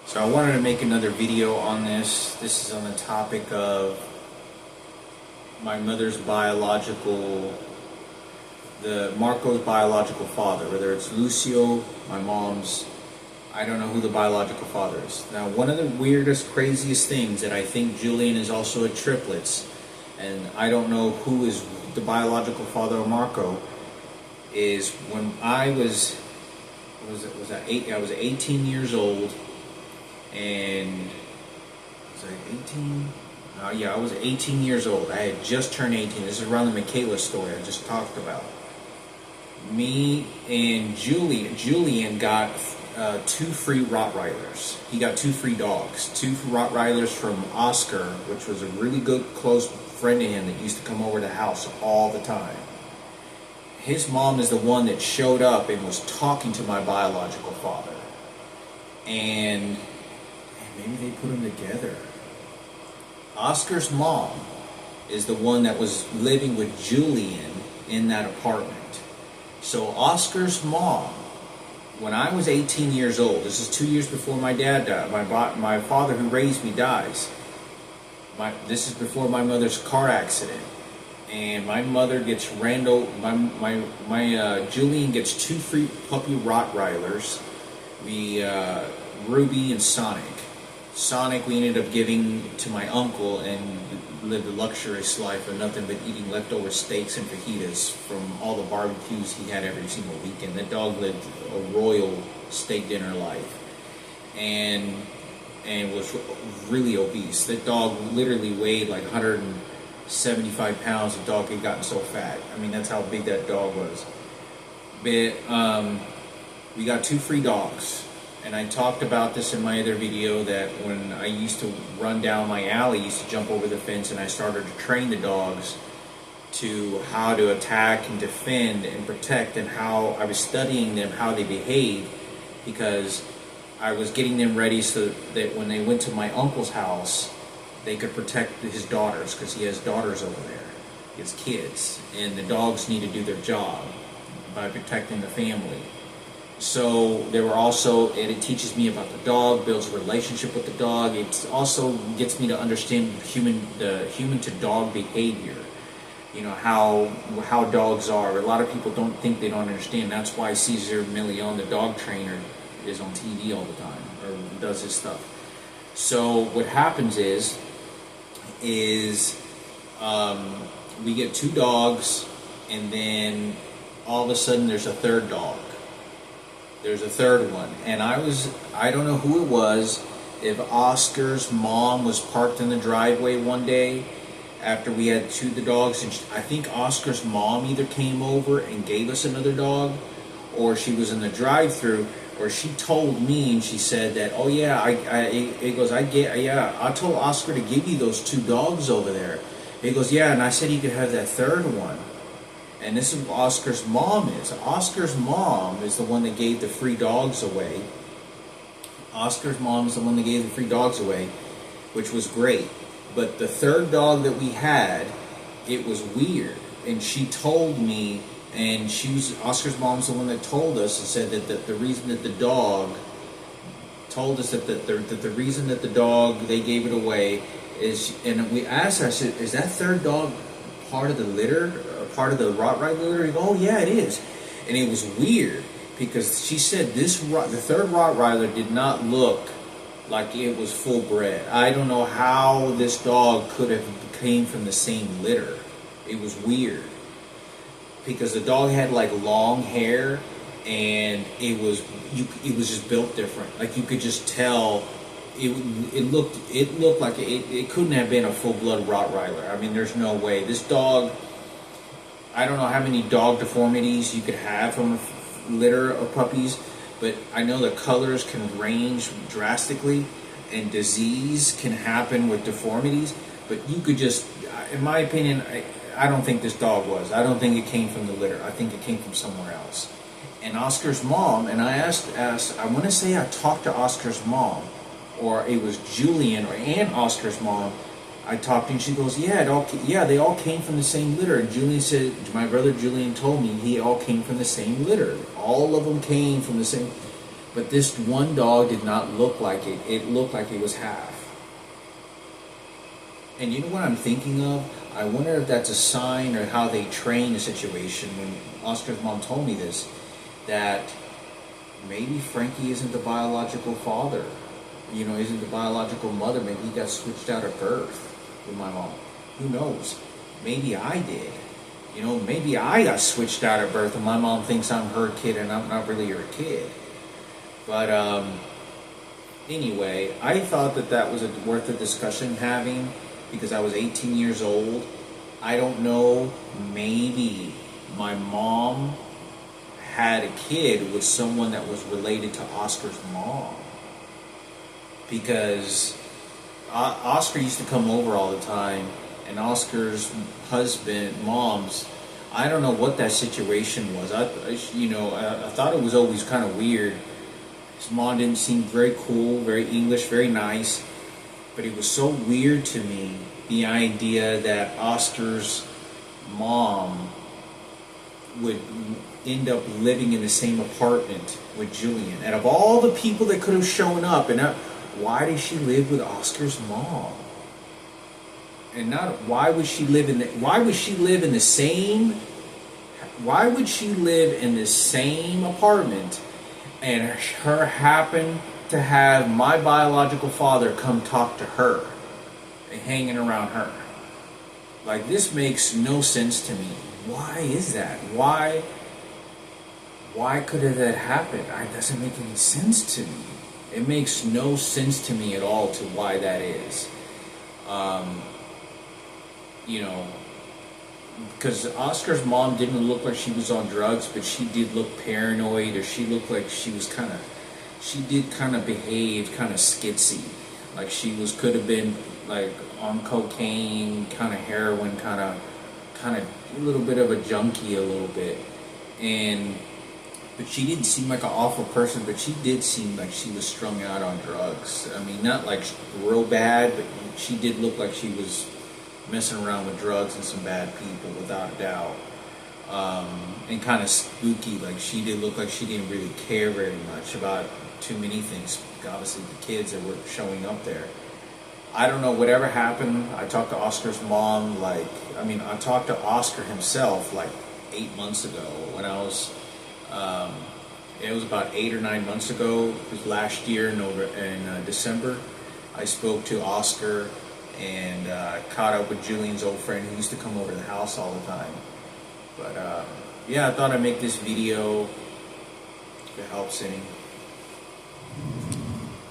So I wanted to make another video on this. This is on the topic of my mother's Marco's biological father, whether it's Lucio, my mom's, I don't know who the biological father is. Now, one of the weirdest, craziest things that I think Julian is also a triplets, and I don't know who is the biological father of Marco, is when I was 18 years old, and was I 18? Yeah, I was 18 years old. I had just turned 18. This is around the Mikayla story I just talked about. Me and Julian got 2 free Rottweilers. He got 2 free dogs. 2 Rottweilers from Oscar, which was a really good, close friend of him that used to come over to the house all the time. His mom is the one that showed up and was talking to my biological father. And maybe they put them together. Oscar's mom is the one that was living with Julian in that apartment. So Oscar's mom, when I was 18 years old, this is 2 years before my dad died, my father who raised me dies. This is before my mother's car accident. And my mother gets Julian gets 2 free puppy Rottweilers, Ruby and Sonic. Sonic we ended up giving to my uncle and lived a luxurious life of nothing but eating leftover steaks and fajitas from all the barbecues he had every single weekend. That dog lived a royal steak dinner life and was really obese. That dog literally weighed like 175 pounds. The dog had gotten so fat. I mean, that's how big that dog was. But we got 2 free dogs. And I talked about this in my other video, that when I used to run down my alley, I used to jump over the fence, and I started to train the dogs to how to attack and defend and protect, and how I was studying them, how they behave, because I was getting them ready so that when they went to my uncle's house, they could protect his daughters, because he has daughters over there, he has kids, and the dogs need to do their job by protecting the family. So there were also, and it teaches me about the dog, builds a relationship with the dog. It also gets me to understand the human to dog behavior. You know, how dogs are. A lot of people don't think, they don't understand. That's why Cesar Milian, the dog trainer, is on TV all the time, or does his stuff. So what happens is we get 2 dogs, and then all of a sudden there's a 3rd dog. There's a 3rd one, and I don't know who it was, if Oscar's mom was parked in the driveway one day after we had 2 of the dogs, and I think Oscar's mom either came over and gave us another dog, or she was in the drive-thru, or she told me, and she said that, oh yeah, I told Oscar to give you those 2 dogs over there. He goes, yeah, and I said he could have that 3rd one. And this is what Oscar's mom is. Oscar's mom is the one that gave the free dogs away. Oscar's mom is the one that gave the free dogs away, which was great. But the 3rd dog that we had, it was weird. And she told me, and Oscar's mom's the one that told us, and said that the reason that the dog told us that the reason that the dog, they gave it away is, and we asked her, I said, is that 3rd dog part of the litter, part of the Rottweiler litter? He goes, oh yeah, it is. And it was weird, because she said the 3rd Rottweiler did not look like it was full bred. I don't know how this dog could have came from the same litter. It was weird, because the dog had like long hair, and it was just built different. Like you could just tell. It looked like it couldn't have been a full-blood Rottweiler. I mean, there's no way. This dog, I don't know how many dog deformities you could have from a litter of puppies, but I know the colors can range drastically, and disease can happen with deformities, but you could just, in my opinion, I don't think this dog was. I don't think it came from the litter. I think it came from somewhere else. And Oscar's mom, and I asked, I want to say I talked to Oscar's mom, or it was Julian and Oscar's mom. I talked to, and she goes, yeah, they all came from the same litter. And Julian said, my brother Julian told me he all came from the same litter. All of them came from the same. But this one dog did not look like it. It looked like it was half. And you know what I'm thinking of? I wonder if that's a sign or how they train a situation. When Oscar's mom told me this, that maybe Frankie isn't the biological father, isn't the biological mother. Maybe he got switched out at birth with my mom. Who knows? Maybe I did. Maybe I got switched out at birth and my mom thinks I'm her kid and I'm not really her kid. But anyway, I thought that was worth a discussion having because I was 18 years old. I don't know, maybe my mom had a kid with someone that was related to Oscar's mom. Because Oscar used to come over all the time, and Oscar's mom's, I don't know what that situation was. I thought it was always kind of weird. His mom didn't seem very cool, very English, very nice. But it was so weird to me, the idea that Oscar's mom would end up living in the same apartment with Julian. And of all the people that could have shown up, why did she live with Oscar's mom? And not why would she live in the same apartment and her happen to have my biological father come talk to her and hanging around her? Like, this makes no sense to me. Why is that? Why could that happen? It doesn't make any sense to me. It makes no sense to me at all to why that is. Because Oscar's mom didn't look like she was on drugs, but she did look paranoid, or she looked like she did kind of behave kind of skitsy. Like she could have been like on cocaine, kind of heroin, kind of a little bit of a junkie a little bit. But she didn't seem like an awful person, but she did seem like she was strung out on drugs. I mean, not like real bad, but she did look like she was messing around with drugs and some bad people, without a doubt. And kind of spooky, like she did look like she didn't really care very much about too many things. Obviously the kids that were showing up there. I don't know, whatever happened. I talked to Oscar's mom, I talked to Oscar himself like 8 months ago when I was, it was about 8 or 9 months ago. It was last year in December. I spoke to Oscar and caught up with Julian's old friend who used to come over to the house all the time. But I thought I'd make this video if it helps any.